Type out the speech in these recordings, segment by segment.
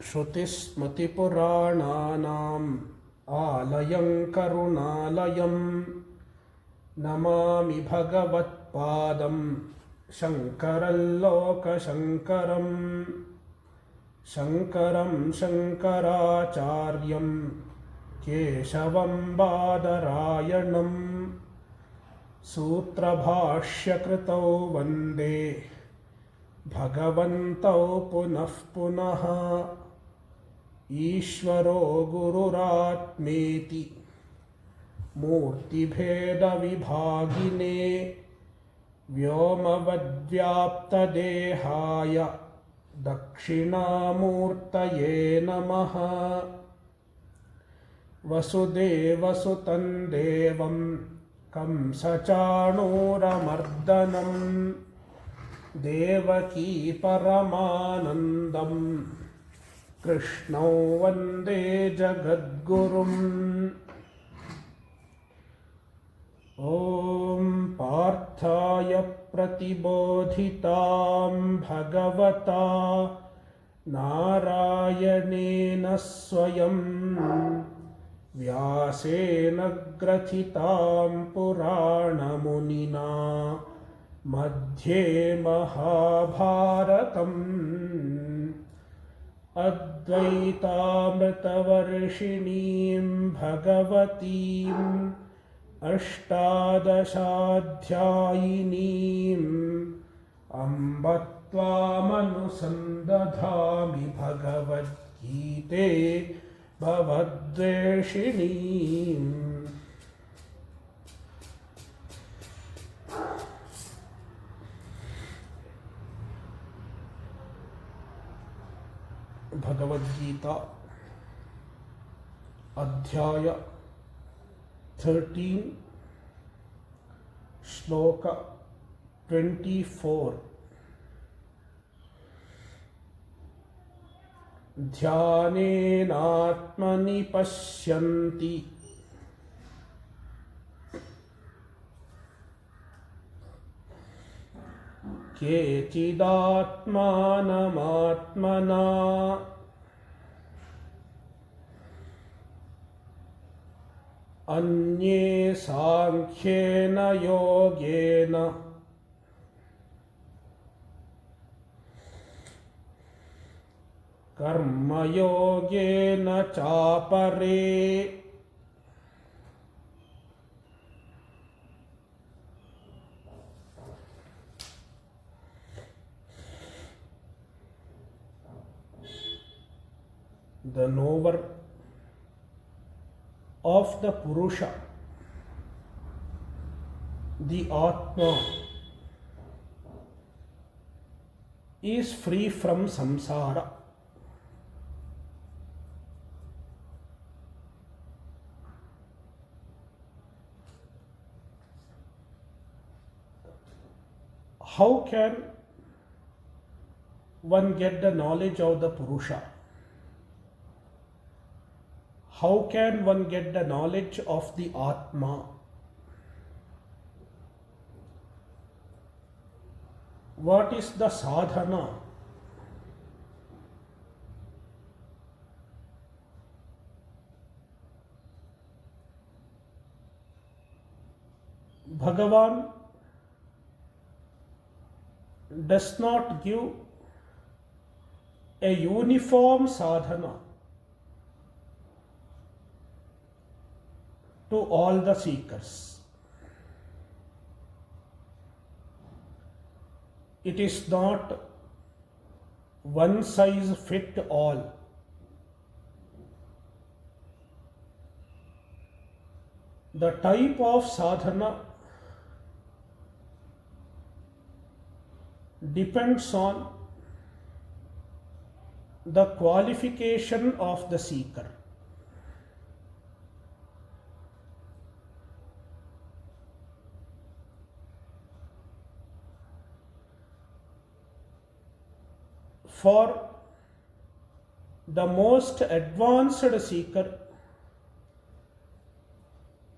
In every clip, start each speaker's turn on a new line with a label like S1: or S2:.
S1: श्रुतिस्मृतिपुराणानाम् आलयं करुणालयं नमामि भगवत्पादं शङ्करं लोकशङ्करं शङ्करं शङ्कराचार्यं केशवं बादरायणं सूत्रभाष्यकृतौ वन्दे भगवन्तौ पुनः पुनः। ईश्वरो गुरुरात्मेति मूर्तिभेदविभागिने व्योमवद्व्याप्तदेहाय दक्षिणामूर्तये नमः। वसुदेवसुतं देवं कंसचाणूरमर्दनं देवकी परमानन्दं कृष्णौ वन्दे जगद्गुरुम्। ॐ पार्थाय प्रतिबोधितां भगवता नारायणेन स्वयं व्यासेन ग्रथितां पुराणमुनिना मध्ये महाभारतम् अद्वैतामृतवर्षिणीं भगवतीम् अष्टादशाध्यायिनीम् अम्ब त्वामनुसन्दधामि भगवद्गीते भवद्वेषिणीम्। Bhagavadgita Adhyaya 13 Shloka 24 Dhyanenatmani pashyanti केचिदात्मानमात्मना अन्ये सांख्येन योगेन कर्मयोगेन चापरे The knower of the Purusha, the Atma, is free from samsara. How can one get the knowledge of the Purusha? How can one get the knowledge of the Atma? What is the sadhana? Bhagavan does not give a uniform sadhana to all the seekers. It is not one size fit all. The type of sadhana depends on the qualification of the seeker. For the most advanced seeker,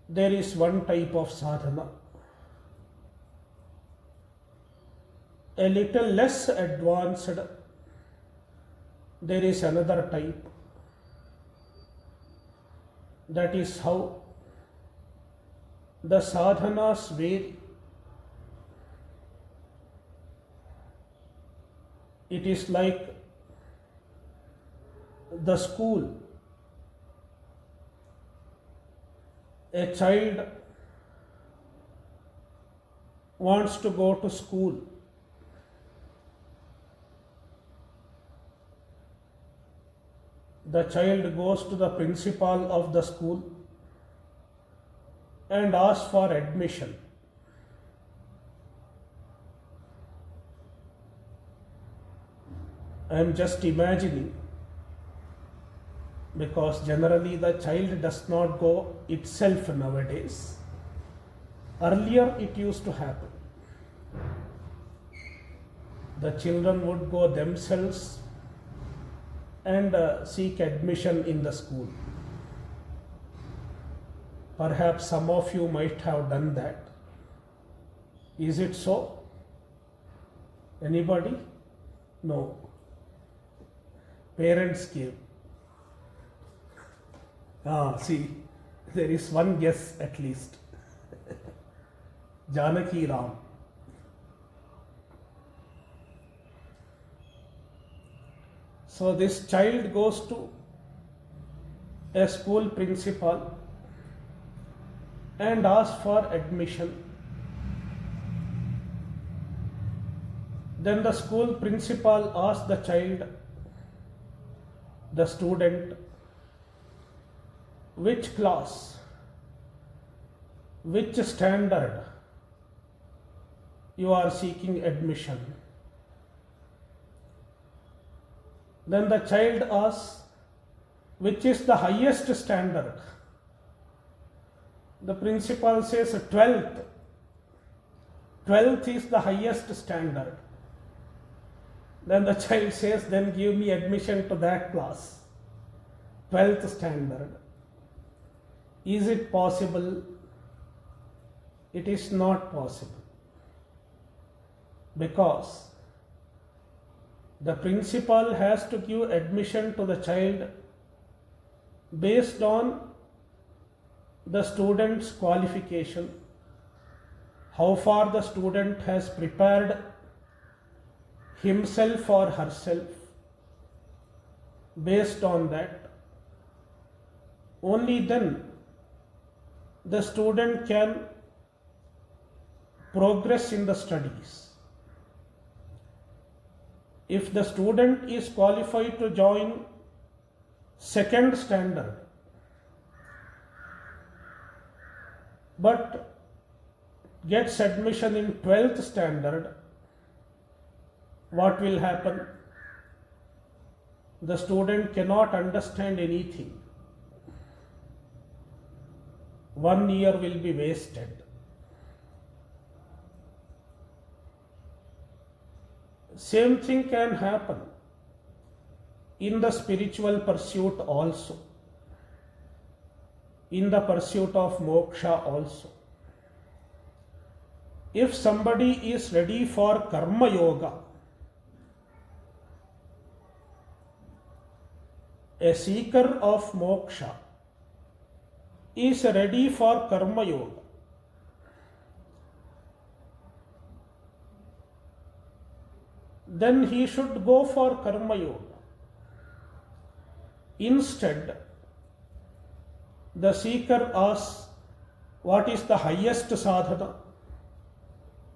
S1: there is one type of sadhana. A little less advanced, there is another type. That is how the sadhanas vary. It is like the school. A child wants to go to school. The child goes to the principal of the school and asks for admission. I am just imagining, because generally the child does not go itself nowadays. Earlier it used to happen. The children would go themselves and seek admission in the school. Perhaps some of you might have done that. Is it so? Anybody? No. Parents gave. See, there is one guess at least. Janaki Ram. So this child goes to a school principal and asks for admission. Then the school principal asks the child, the student, which class, which standard you are seeking admission. Then the child asks, which is the highest standard? The principal says 12th. 12th is the highest standard. Then the child says, then give me admission to that class. 12th standard. Is it possible? It is not possible. Because the principal has to give admission to the child based on the student's qualification, how far the student has prepared himself or herself. Based on that, only then the student can progress in the studies. If the student is qualified to join second standard, but gets admission in 12th standard, what will happen? The student cannot understand anything. 1 year will be wasted. Same thing can happen in the spiritual pursuit also, in the pursuit of moksha also. If somebody is ready for Karma-yoga, a seeker of moksha is ready for Karma-yoga, then he should go for Karma-yoga. Instead, the seeker asks, what is the highest sadhana?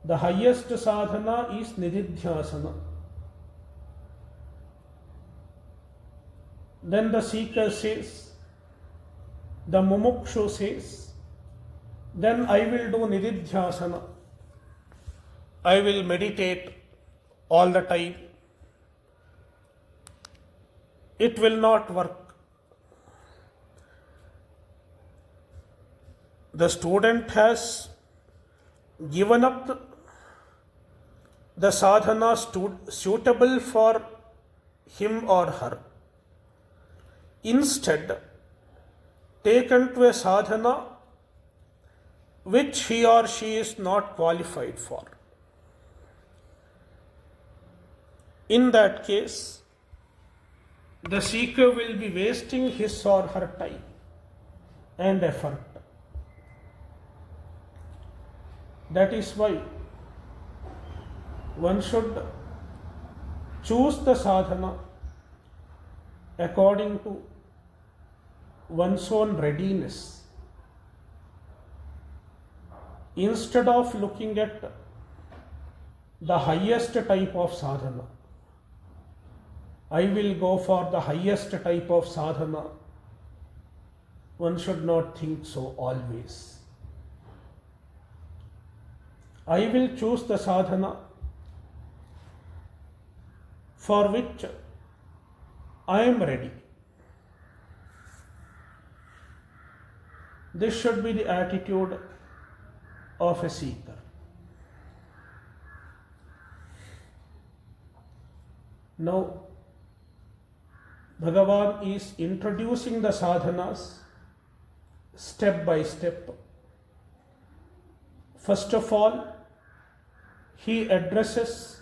S1: The highest sadhana is nididhyasana. Then the seeker says, the mumukshu says, then I will do nididhyasana. I will meditate all the time. It will not work. The student has given up the sadhana suitable for him or her. Instead, taken to a sadhana which he or she is not qualified for. In that case, the seeker will be wasting his or her time and effort. That is why one should choose the sadhana according to one's own readiness. Instead of looking at the highest type of sadhana, I will go for the highest type of sadhana. One should not think so always. I will choose the sadhana for which I am ready. This should be the attitude of a seeker. Now, Bhagavan is introducing the sadhanas step by step. First of all, he addresses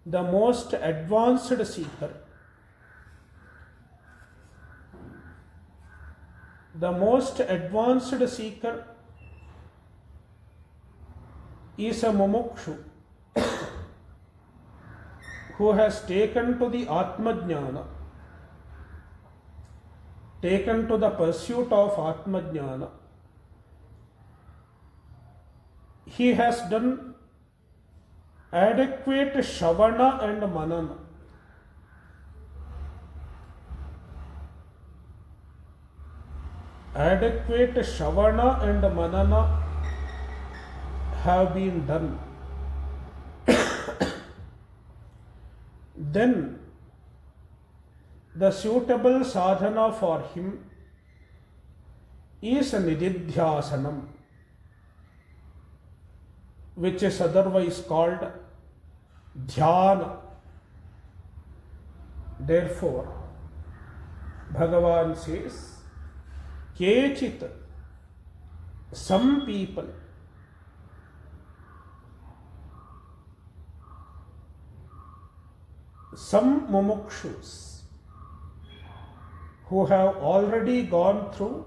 S1: the most advanced seeker. The most advanced seeker is a mumukshu who has taken to the Atmajnana, taken to the pursuit of Atmajnana. He has done adequate Shravana and Manana. Adequate Shravana and Manana have been done. Then the suitable sadhana for him is nididhyasanam, which is otherwise called dhyana. Therefore, Bhagavan says, Kechit, some people, some mumukshus who have already gone through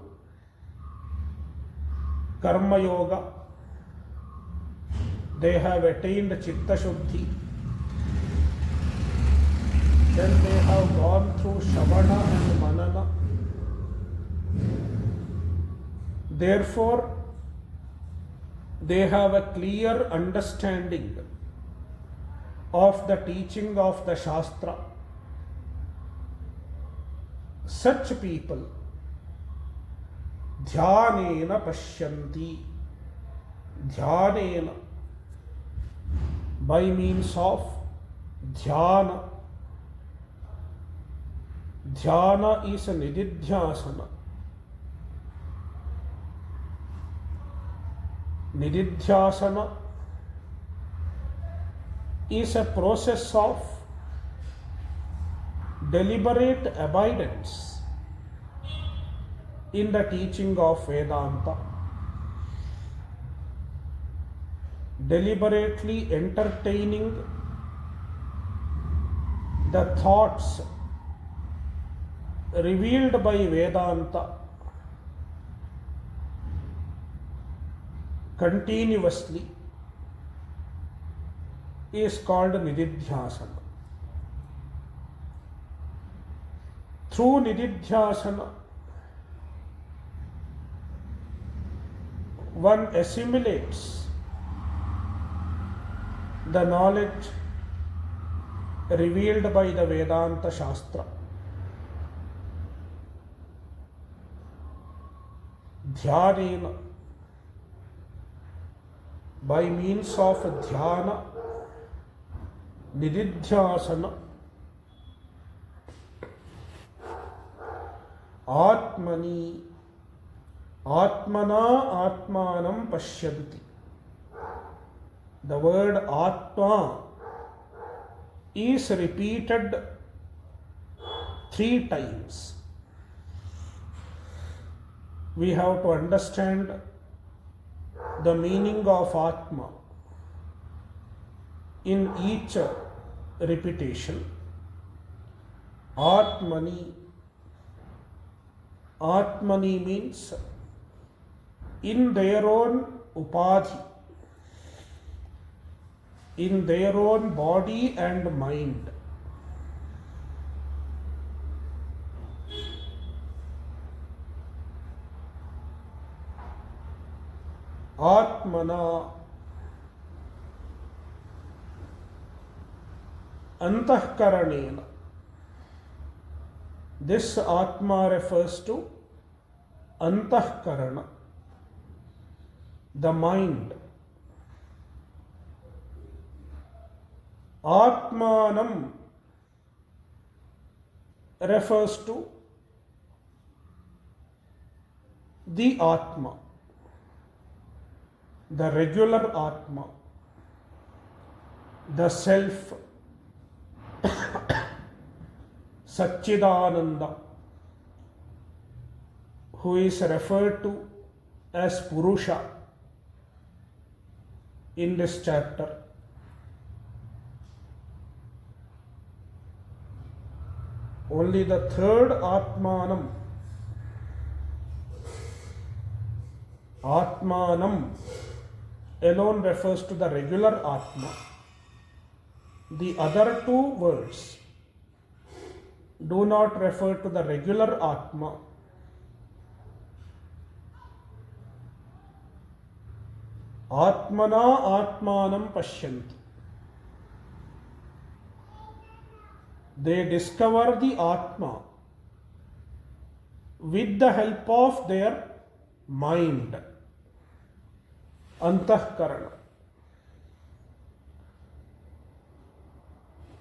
S1: Karma-yoga, they have attained Chitta Shuddhi, then they have gone through Shravana and Manana. Therefore, they have a clear understanding of the teaching of the Shastra. Such people dhyanena pashyanti, dhyanena, by means of dhyana. Dhyana is a nididhyasana. Nididhyasana is a process of deliberate abidance in the teaching of Vedanta. Deliberately entertaining the thoughts revealed by Vedanta continuously is called nididhyasana. Through nididhyasana, one assimilates the knowledge revealed by the Vedanta Shastra. Dhyanena, by means of dhyana, nididhyasana, atmani, atmana atmanam pashyanti. The word atma is repeated 3 times. We have to understand the meaning of atma in each repetition. Atmani. Atmani means in their own upadhi, in their own body and mind. Atmana. Antahkaranena. This Atma refers to Antahkarana, the mind. Atmanam refers to the Atma, the regular Atma, the self, Satchidananda, who is referred to as Purusha in this chapter. Only the third Atmanam, Atmanam alone refers to the regular Atma. The other two words do not refer to the regular Atma. Atmana Atmanam Pashyanti. They discover the Atma with the help of their mind, Antahkarana.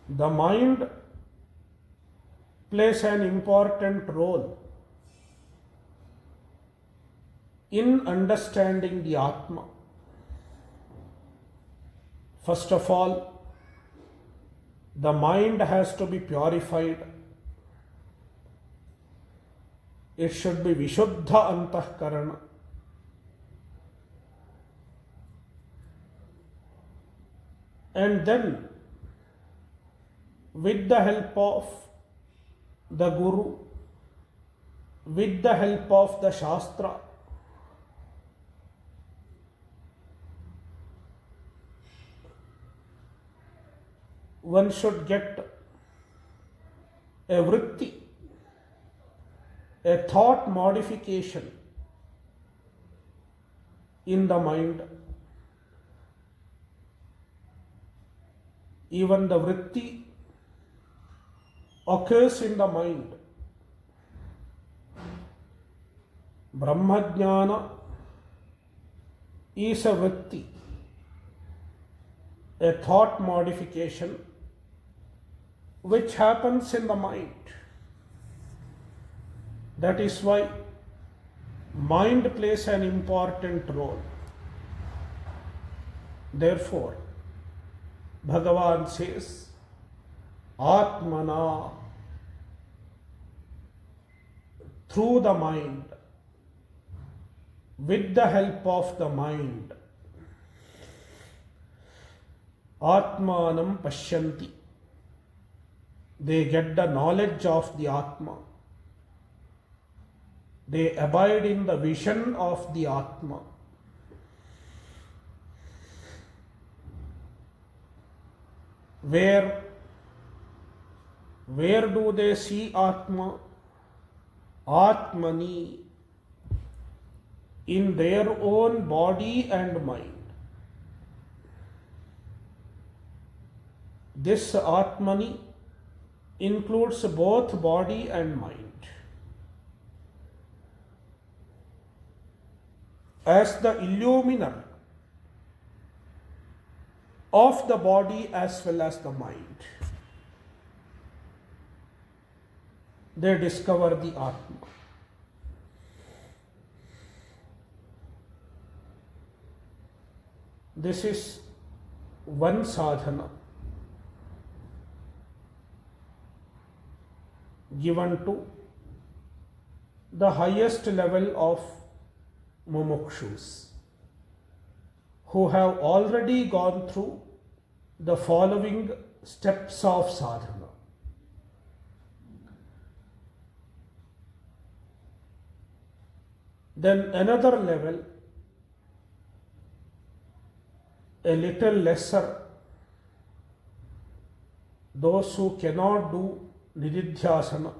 S1: The mind plays an important role in understanding the Atma. First of all, the mind has to be purified. It should be Vishuddha Antahkarana. And then, with the help of the Guru, with the help of the Shastra, one should get a vritti, a thought modification in the mind. Even the vritti occurs in the mind. Brahmajnana is a vritti, a thought modification which happens in the mind. That is why mind plays an important role. Therefore, Bhagavan says, Atmana, through the mind, with the help of the mind, Atmanam Pashyanti. They get the knowledge of the Atma. They abide in the vision of the Atma. Where do they see Atma? Atmani, in their own body and mind. This Atmani includes both body and mind. As the illuminer of the body as well as the mind, they discover the Atma. This is one sadhana given to the highest level of mumukshus who have already gone through the following steps of sadhana. Then another level, a little lesser, those who cannot do nididhyasana,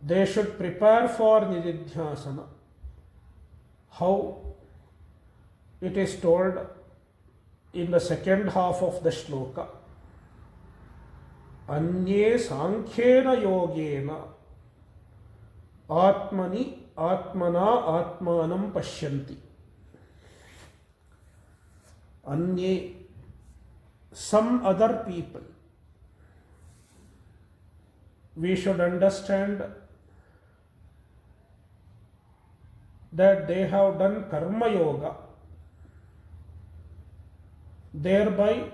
S1: they should prepare for nididhyasana. How? It is told in the second half of the shloka. Anye Sankhya yogena atmani atmana atmanam pashyanti. Anye, some other people. We should understand that they have done karma yoga, thereby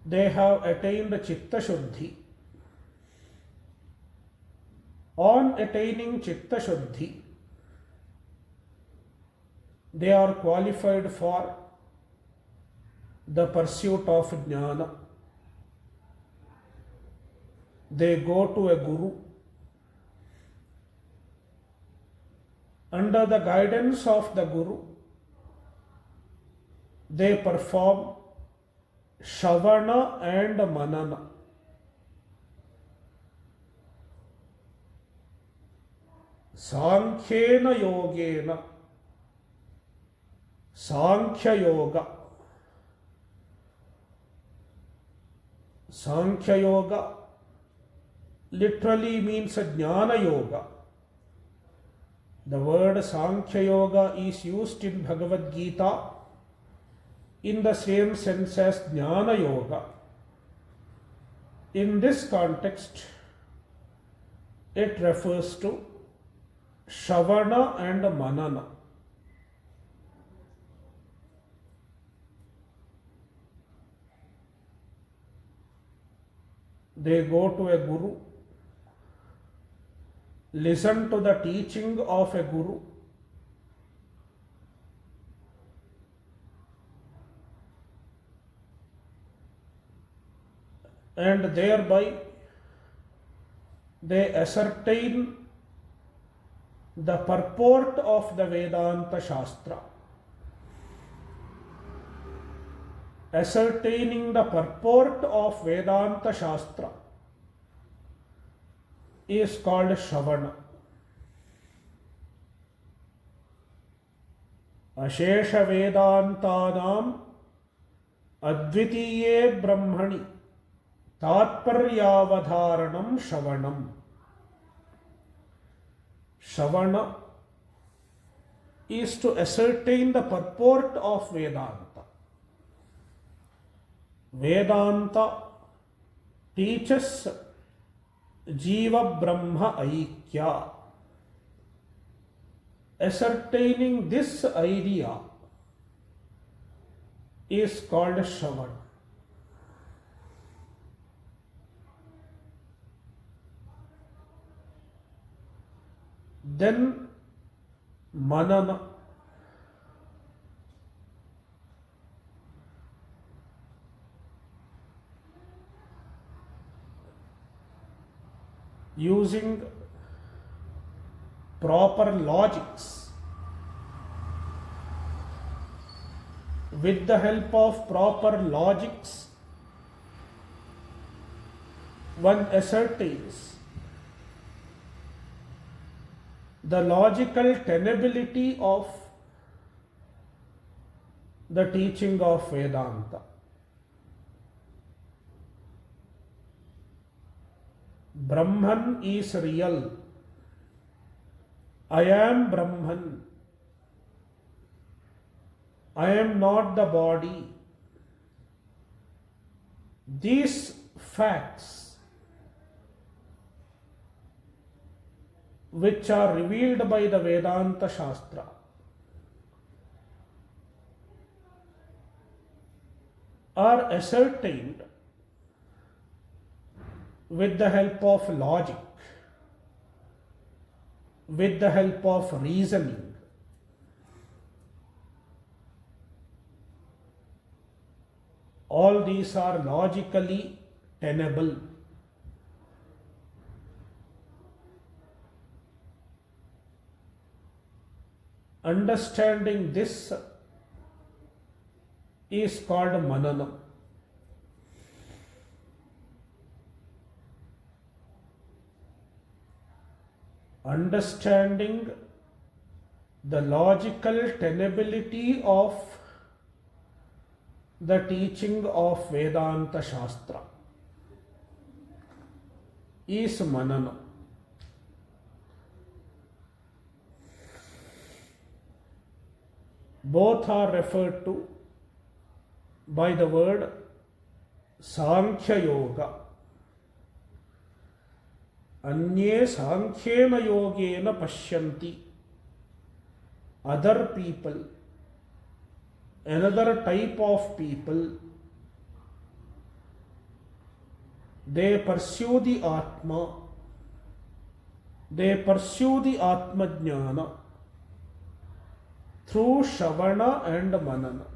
S1: they have attained chitta shuddhi. On attaining chitta shuddhi, they are qualified for the pursuit of jnana. They go to a guru. Under the guidance of the guru, they perform Shravana and Manana. Sankhya yogena, Sankhya-yoga. Sankhya-yoga literally means a jnana yoga. The word Sankhya-yoga is used in Bhagavadgita in the same sense as jnana yoga. In this context, it refers to Shravana and Manana. They go to a guru, listen to the teaching of a guru, and thereby they ascertain the purport of the Vedanta Shastra. Ascertaining the purport of Vedanta Shastra is called Shravana. Ashesha Vedantanam Advitiye Brahmani Tatparyavadharanam Shravanam. Shravana is to ascertain the purport of Vedanta. Vedanta teaches Jiva Brahma Aikya. Ascertaining this idea is called Shravana. Then Manana. Using proper logics, with the help of proper logics, one ascertains the logical tenability of the teaching of Vedanta. Brahman is real. I am Brahman. I am not the body. These facts, which are revealed by the Vedanta Shastra, are ascertained with the help of logic, with the help of reasoning. All these are logically tenable. Understanding this is called manana. Understanding the logical tenability of the teaching of Vedanta Shastra is manana. Both are referred to by the word Sankhya-yoga. Anye Sankhyena yogena pashyanti. Other people, another type of people, they pursue the Atma, they pursue the Atma Jnana through Shravana and Manana.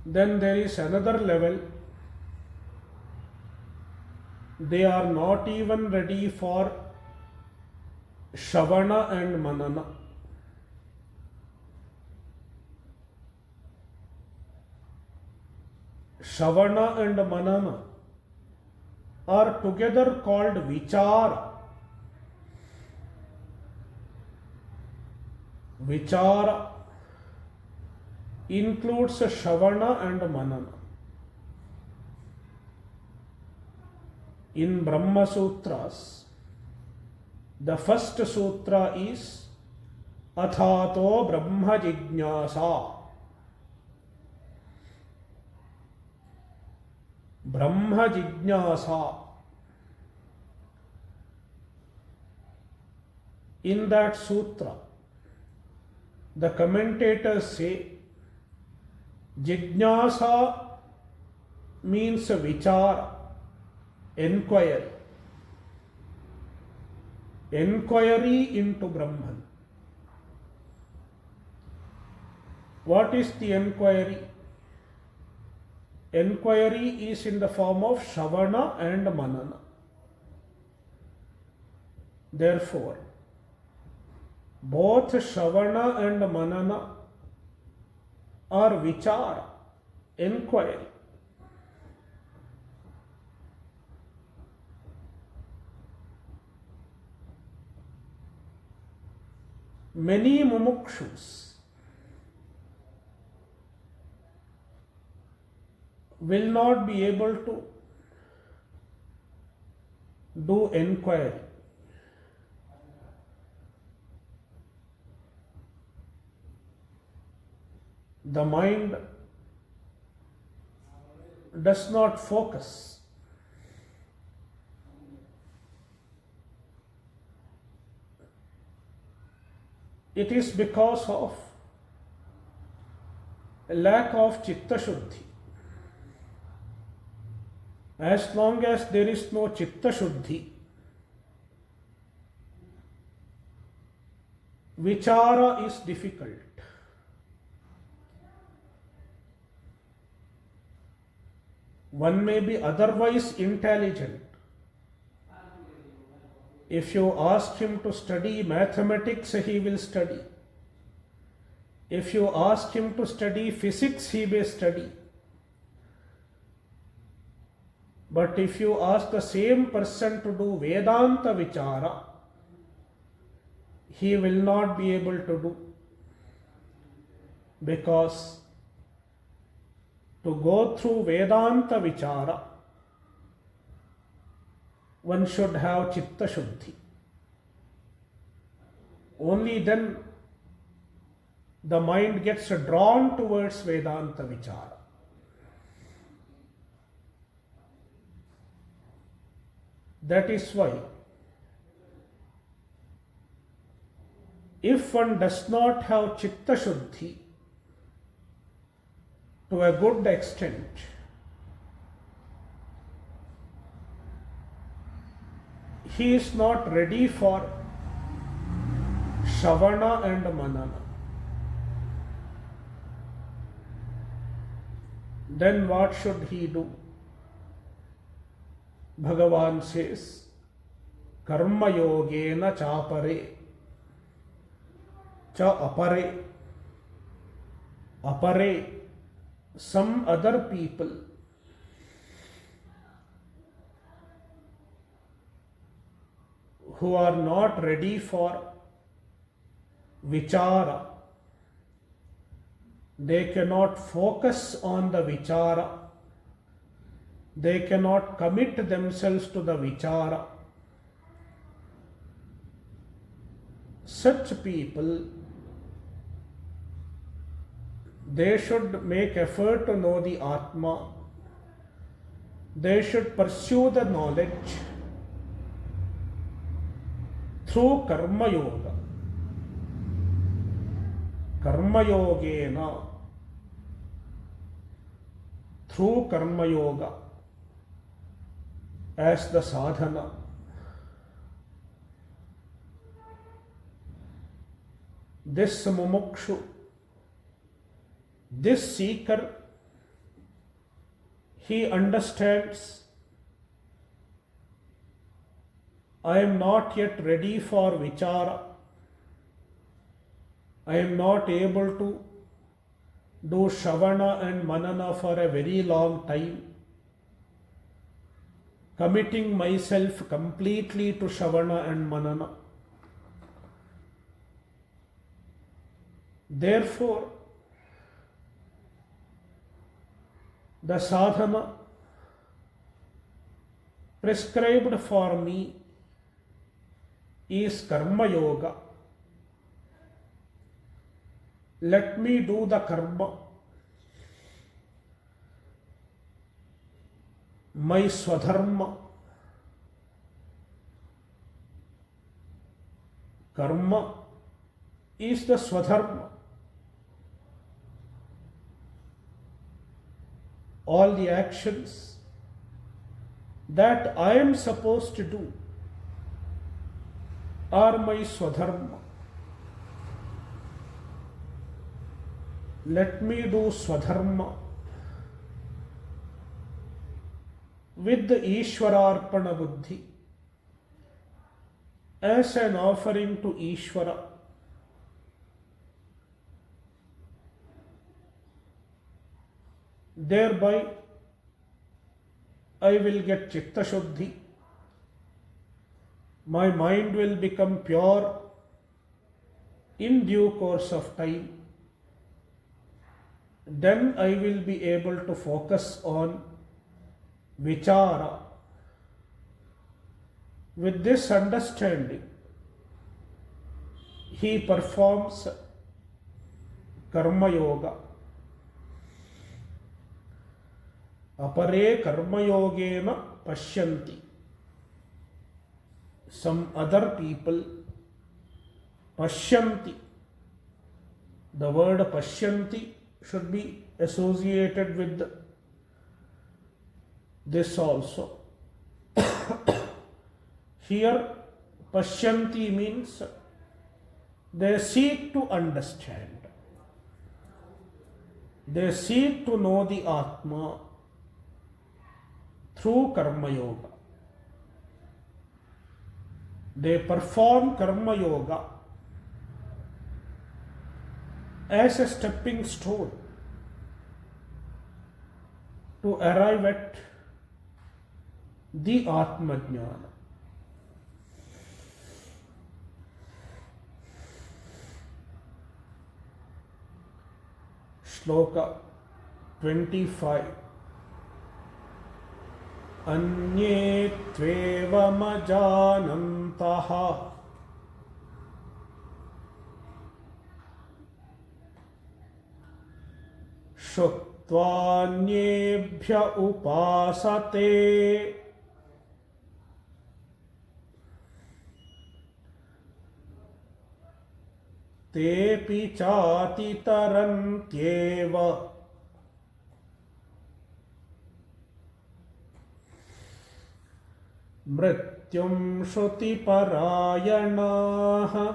S1: Then there is another level. They are not even ready for Shravana and Manana. Shravana and Manana are together called Vichara. Vichara includes Shravana and Manana. In Brahma Sutras, the first sutra is Athato Brahma Jignasa. Brahma Jignasa. In that sutra, the commentators say Jignasa means vichara, enquiry. Enquiry into Brahman. What is the enquiry? Enquiry is in the form of Shravana and Manana. Therefore, both Shravana and Manana are vichara, enquiry. Many mumukshus will not be able to do enquiry. The mind does not focus. It is because of a lack of chitta shuddhi. As long as there is no chitta shuddhi, vichara is difficult. One may be otherwise intelligent. If you ask him to study mathematics, he will study. If you ask him to study physics, he may study. But if you ask the same person to do Vedanta Vichara, he will not be able to do. Because to go through Vedanta Vichara, one should have Chitta Shuddhi. Only then the mind gets drawn towards Vedanta Vichara. That is why if one does not have Chitta Shuddhi to a good extent, he is not ready for Shravana and Manana. then what should he do? Bhagavan says, karma yogena chapare cha apare. Apare, some other people who are not ready for vichara. They cannot focus on the vichara. They cannot commit themselves to the vichara. Such people, they should make effort to know the Atma. They should pursue the knowledge through Karma Yoga. Karma Yogena, through Karma Yoga as the sadhana. This mumukshu, this seeker, he understands, I am not yet ready for vichara. I am not able to do Shravana and Manana for a very long time, committing myself completely to Shravana and Manana. Therefore, the sadhana prescribed for me is Karma Yoga. Let me do the karma, my swadharma. Karma is the swadharma. All the actions that I am supposed to do are my swadharma. Let me do swadharma with the Ishwararpana buddhi as an offering to Ishvara. Thereby I will get Chitta Shuddhi. My mind will become pure in due course of time. Then I will be able to focus on vichara. With this understanding, he performs Karma Yoga. Apare Karma Yogena Pashyanti. Some other people Pashyanti. The word Pashyanti should be associated with this also. Here, Pashyanti means they seek to understand. They seek to know the Atma through Karma Yoga. They perform Karma Yoga as a stepping stone to arrive at the Atma Jnana. Shloka 25. Anye tvevamajanantaha Shrutvanyebhya upasate tepi chatitarantyeva mrityum shruti parayanaha.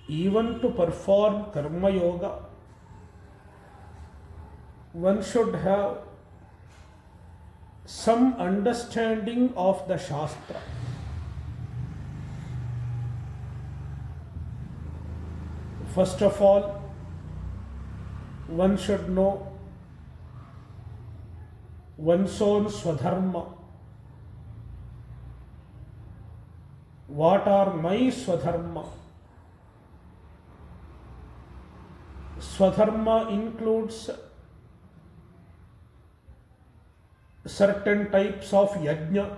S1: even to perform karma yoga, one should have some understanding of the Shastra. First of all, one should know one's own Swadharma. What are my Swadharma? Swadharma includes certain types of yajna,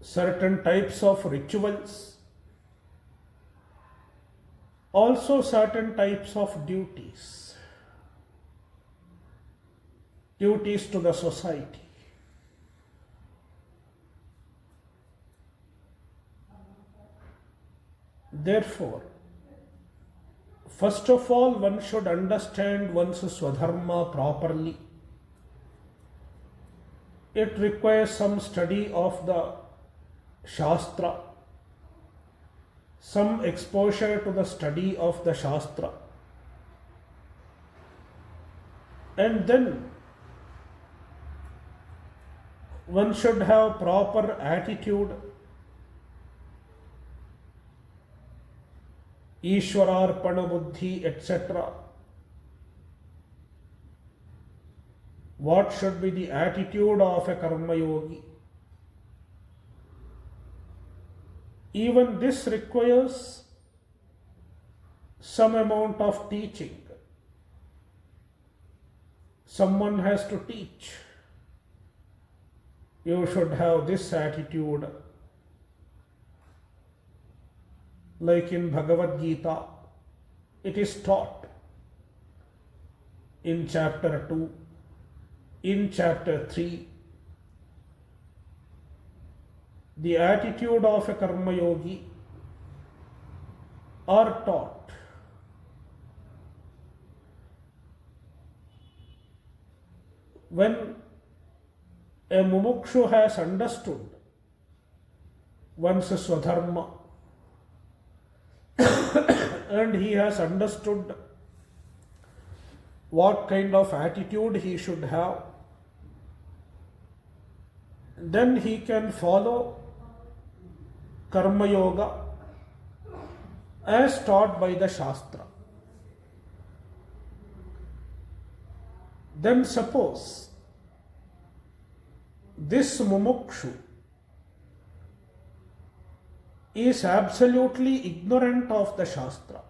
S1: certain types of rituals, also certain types of duties, duties to the society. Therefore, first of all, one should understand one's Swadharma properly. It requires some study of the Shastra, some exposure to the study of the Shastra, and then one should have proper attitude, Ishwararpana buddhi, etc. What should be the attitude of a karma yogi? Even this requires some amount of teaching. Someone has to teach. You should have this attitude. Like in Bhagavadgita, it is taught in chapter 2, in chapter 3. The attitude of a karma yogi are taught. When a mumukshu has understood one's Swadharma and he has understood what kind of attitude he should have, then he can follow karma yoga as taught by the Shastra. Then suppose this mumukshu is absolutely ignorant of the Shastra.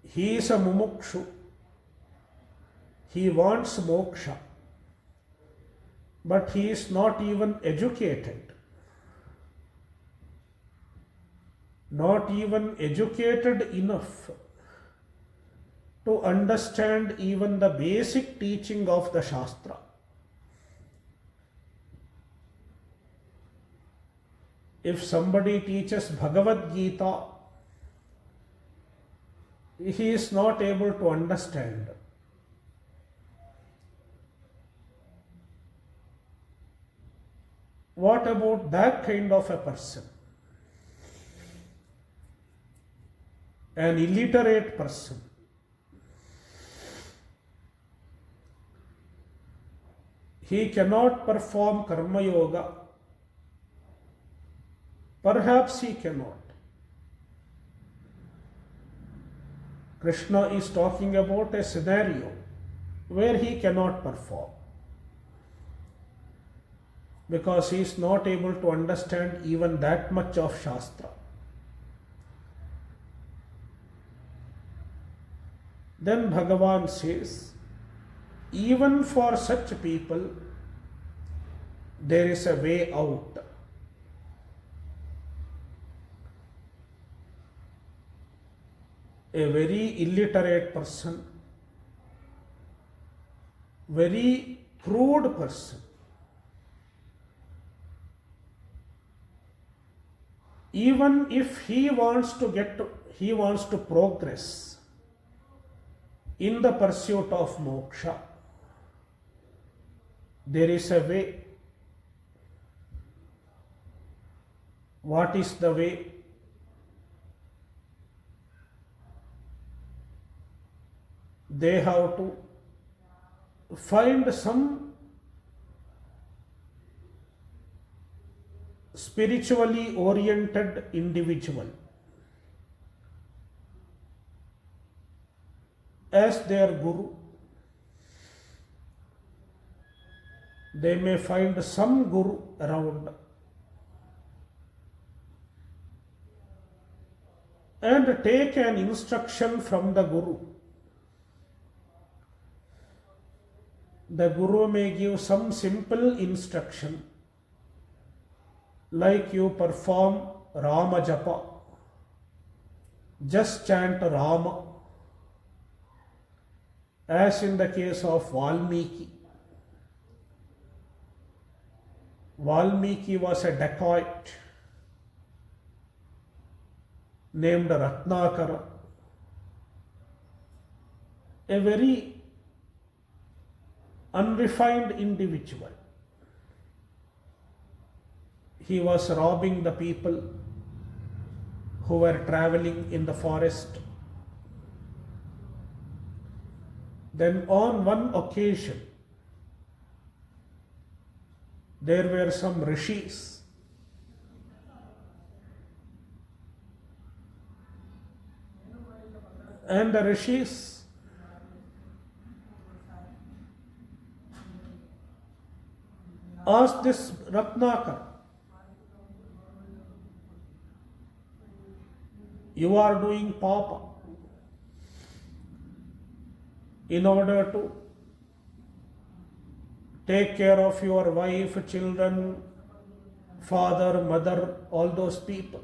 S1: He is a mumukshu. He wants moksha. But he is not even educated. Not even educated enough to understand even the basic teaching of the Shastra. If somebody teaches Bhagavadgita, he is not able to understand. What about that kind of a person? An illiterate person. He cannot perform karma yoga. Perhaps he cannot. Krishna is talking about a scenario where he cannot perform, because he is not able to understand even that much of Shastra. Then Bhagavan says, even for such people, there is a way out. A very illiterate person, very crude person, even if he wants to progress, in the pursuit of moksha, there is a way. What is the way? They have to find some spiritually oriented individual as their guru. They may find some guru around and take an instruction from the guru. The guru may give some simple instruction, like you perform Rama Japa, just chant Rama, as in the case of Valmiki. Valmiki was a dacoit named Ratnakara, a very unrefined individual. He was robbing the people who were traveling in the forest. Then on one occasion, there were some rishis. And the rishis asked this Ratnakar, you are doing papa. In order to take care of your wife, children, father, mother, all those people.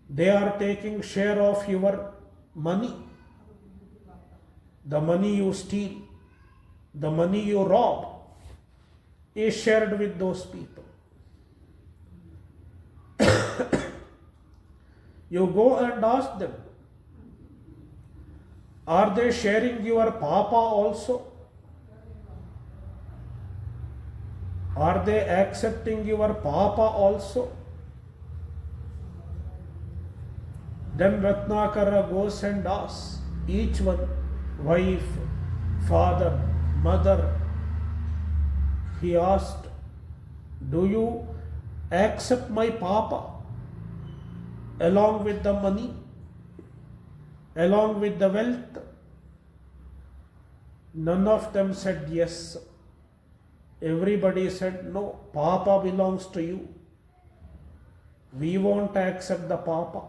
S1: They are taking share of your money. The money you steal, the money you rob is shared with those people. You go and ask them, are they sharing your papa also? Are they accepting your papa also? Then Ratnakara goes and asks each one, wife, father, mother. He asked, do you accept my papa along with the money, along with the wealth? None of them said yes. Everybody said, no, papa belongs to you. We won't accept the papa.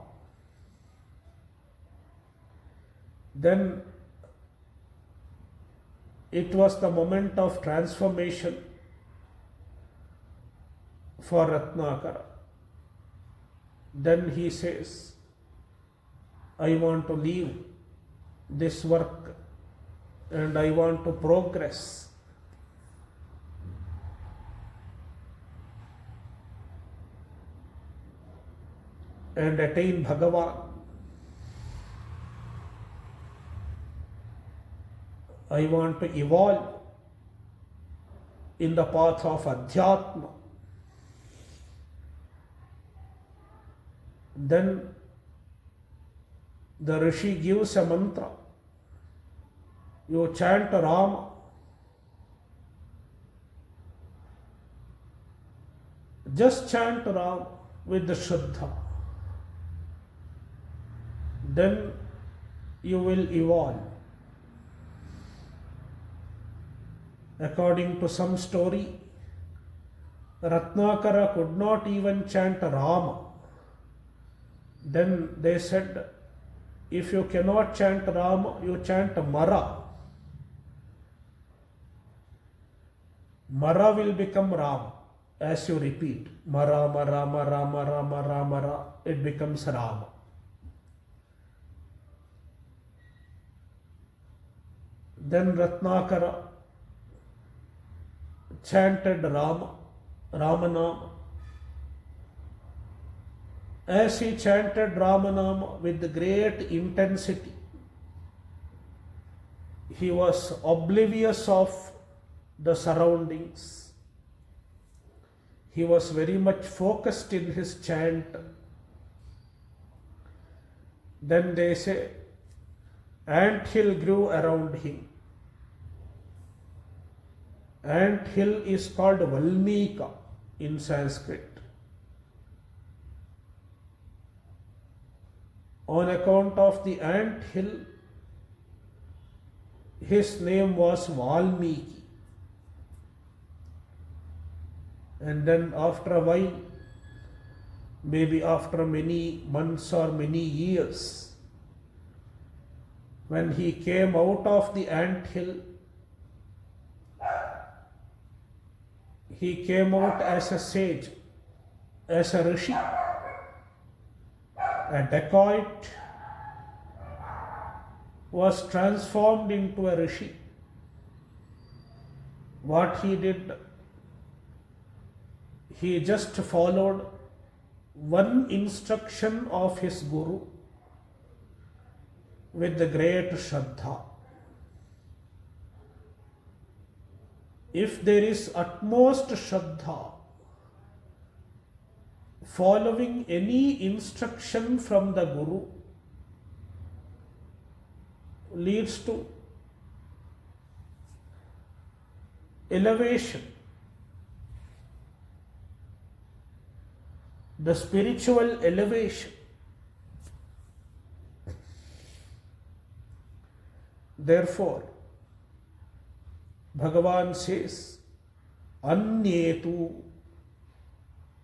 S1: Then it was the moment of transformation for Ratnakara. Then he says, I want to leave this work and I want to progress. And attain Bhagavan. I want to evolve in the path of Adhyatma. Then the Rishi gives a mantra. You chant Rama. Just chant Rama with the Shraddha. Then you will evolve. According to some story, Ratnakara could not even chant Rama. Then they said, if you cannot chant Rama, you chant Mara. Mara will become Ram as you repeat. Mara, Mara, Mara, Mara, Mara, Mara. It becomes Rama. Then Ratnakara chanted Rama, Ramanama. As he chanted Ramanama with great intensity, he was oblivious of the surroundings. He was very much focused in his chant. Then they say, ant hill grew around him. Ant hill is called Valmika in Sanskrit. On account of the ant hill, his name was Valmiki. And then after a while, maybe after many months or many years, when he came out of the ant hill, he came out as a sage, as a rishi, a dacoit was transformed into a rishi. What he did, he just followed one instruction of his guru with the great Shraddha. If there is utmost Shraddha, following any instruction from the guru leads to elevation. The spiritual elevation. Therefore, Bhagavan says, Anyetu,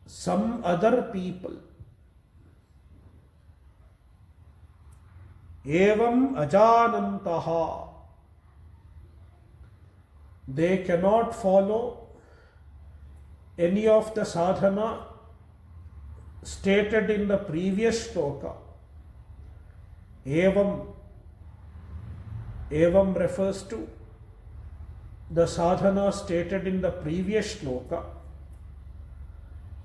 S1: some other people, evam ajanantaha, they cannot follow any of the sadhana stated in the previous shloka. Evam refers to the sadhana stated in the previous shloka.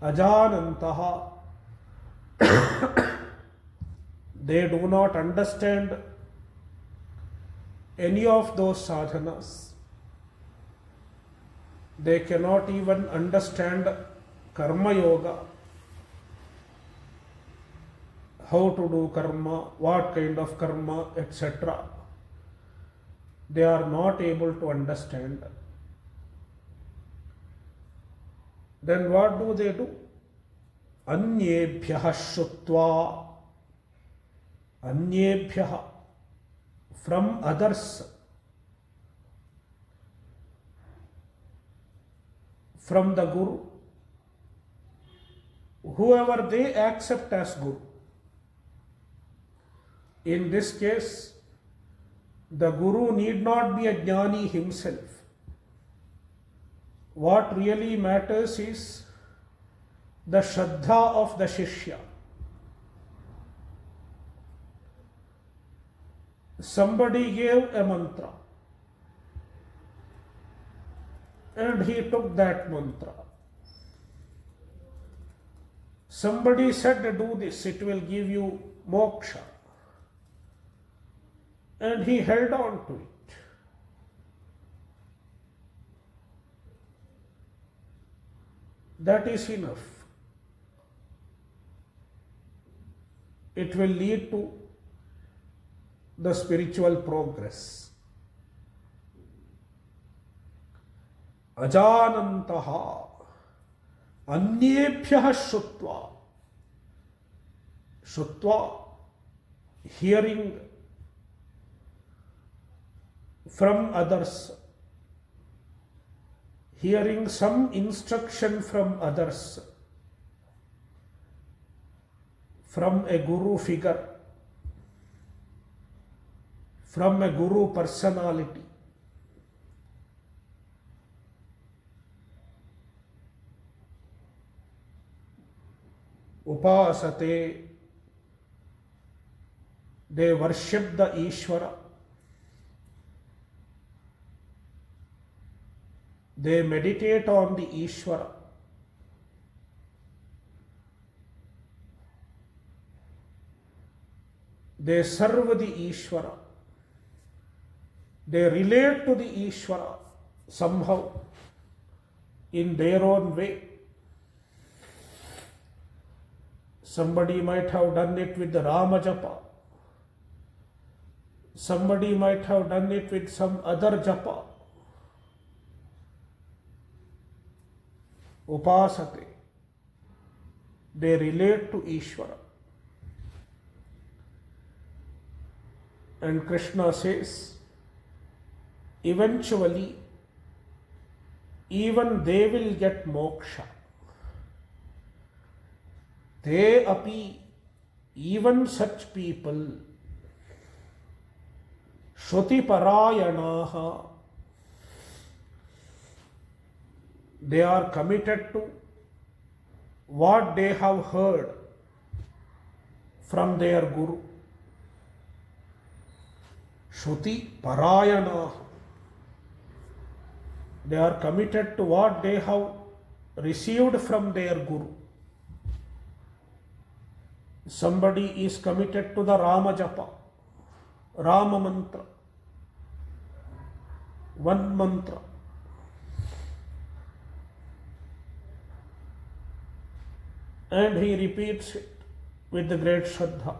S1: Ajanantaha, they do not understand any of those sadhanas. They cannot even understand Karma-yoga, how to do karma, what kind of karma, etc. They are not able to understand. Then what do they do? Anyebhyaha shrutva. Anyebhyaha, from others. From the guru. Whoever they accept as guru. In this case, the guru need not be a jnani himself. What really matters is the shraddha of the shishya. Somebody gave a mantra and he took that mantra. Somebody said, do this, it will give you moksha. And he held on to it. That is enough. It will lead to the spiritual progress. Ajanantaha, anyebhyaha shrutva. Shrutva, hearing from others, hearing some instruction from others, from a guru figure, from a guru personality. Upasate, they worship the Ishvara. They meditate on the Ishvara. They serve the Ishvara. They relate to the Ishvara somehow in their own way. Somebody might have done it with the Rama Japa. Somebody might have done it with some other Japa. Upasate. They relate to Ishvara. And Krishna says, eventually, even they will get moksha. They api, even such people, Shruti Parayanaha, they are committed to what they have heard from their Guru. Shruti Parayanaha. They are committed to what they have received from their Guru. Somebody is committed to the Rama Japa, Rama Mantra, one mantra. And he repeats it with the great Shraddha.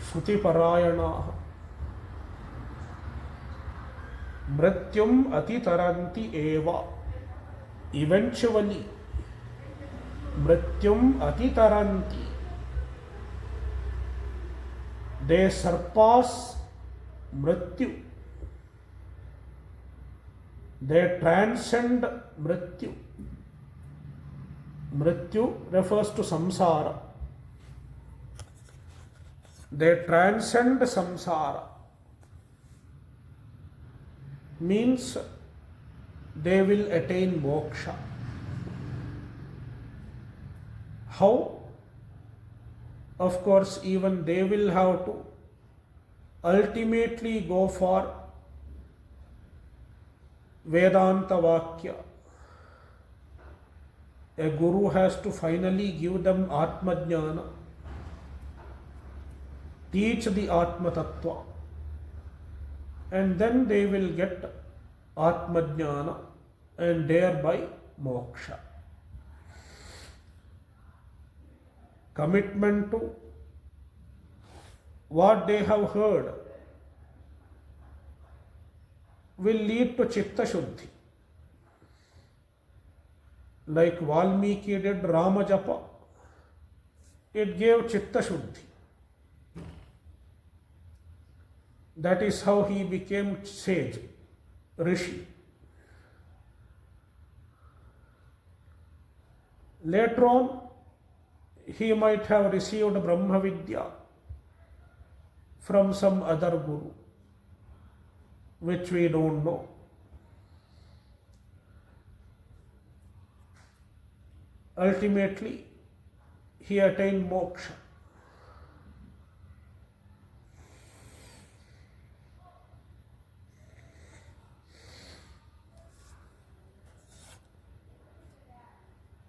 S1: Shruti Parayanaha. Mrityum atitaranti eva. Eventually, Mrityum atitaranti. They surpass Mrityu. They transcend Mrityu. Mrityu refers to samsara. They transcend samsara. Means they will attain moksha. How? Of course, even they will have to ultimately go for Vedanta Vakya. A guru has to finally give them Atma Jnana, teach the Atma Tattva, and then they will get Atma Jnana and thereby moksha. Commitment to what they have heard will lead to Chitta Shuddhi. Like Valmiki did Rama Japa, it gave Chitta Shuddhi. That is how he became sage, Rishi. Later on, he might have received Brahma Vidya from some other guru, which we don't know. Ultimately, he attained moksha.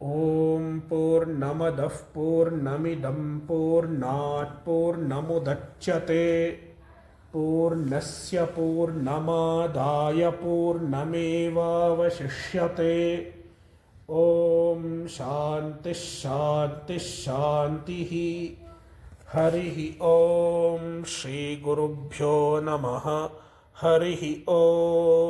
S1: Om Purnamadah Purnamidam Purnat Purnamudachyate Purnasya Purnamadaya Purnameva Vashishyate. Om Shanti Shanti Shanti. Harihi Om Shri Gurubhyo Namaha. Harihi Om.